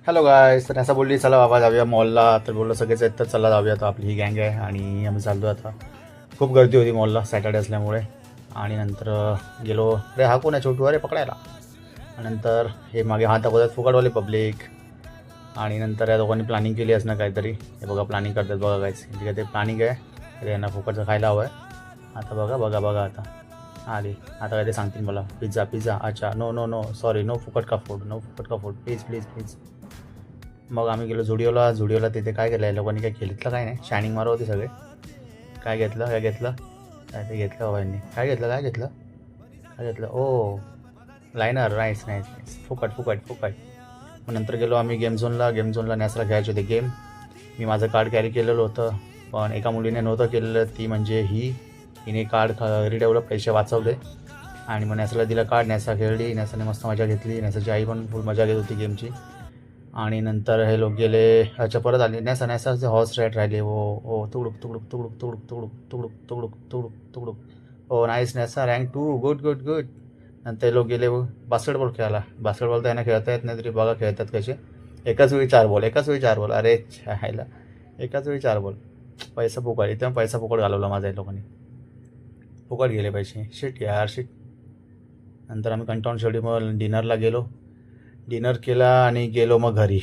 Hello guys, तर असं बोलली चला बाबा जाऊया मॉलला. तर बोललो सगळेच आहेत तर चला जाऊया. तर आपली ही गँग आहे आणि आम्ही चाललो आता. खूप गर्दी होती मॉलला सॅटर्डे असल्यामुळे. आणि नंतर गेलो. अरे हा कोण आहे छोटू, अरे पकडायला. आणि नंतर हे मागे हात दाखवतात फुकटवाले पब्लिक. आणि नंतर या दोघांनी प्लॅनिंग केली असणं काहीतरी. हे बघा प्लॅनिंग करतात बघा काहीच ठीक आहे. ते प्लॅनिंग आहे ते यांना फुकटचं खायला हवं आहे. आता बघा बघा बघा आता आली. आता काय ते सांगतील मला पिझ्झा पिझ्झा. अच्छा no no no sorry, no फुकट का फूड, नो फुकट का फूड, प्लीज प्लीज प्लीज. मग आम्ही गेलो झुडिओला. तिथे काय केलं आहे लोकांनी, काय घेतलं काय नाही, शायनिंग मारत होते सगळे. काय घेतलं काय ते घेतलं बाबा यांनी. काय घेतलं ओ लायनर. Nice nice nice. फुकट फुकट फुकट. मग नंतर गेलो आम्ही गेम झोनला नॅसला खेळायचे होते गेम. मी माझं कार्ड कॅरी केलेलं होतं. पण एका मुलीने नव्हतं केलेलं, ती म्हणजे हिने कार्ड घरी ठेवलं, पैसे वाचवले. आणि मग नॅसला दिलं कार्ड. नॅसा खेळली, नॅसाने मस्त मजा घेतली. नॅसाची आई पण फुल मजा घेत होती गेमची. आणि नंतर हे लोक गेले. अच्छा परत आले. नॅसाचे हॉर्स राईड राहिले. ओ तुकडुक तुकडुक तुकडुक तुकडुक तुकडुक तुकडुक तुकडुक तुकडुक तुकडुक. ओ नाईस नॅसा रँक 2, गुड गुड गुड. नंतर हे लोक गेले बास्केटबॉल खेळायला. बास्केटबॉल तर यांना खेळता येत नाही तरी बघा खेळतात कसे. एकाच वेळी चार बॉल. अरे छायला, एकाच वेळी 4 बॉल. पैसा फुकट. इथे पैसा फुकट घालवला माझा या लोकांनी. फुकट गेले पैसे. शिट यार शिट. नंतर आम्ही कंटाळून शेवटी मग डिनरला गेलो. डिनर केला आणि गेलो मग घरी.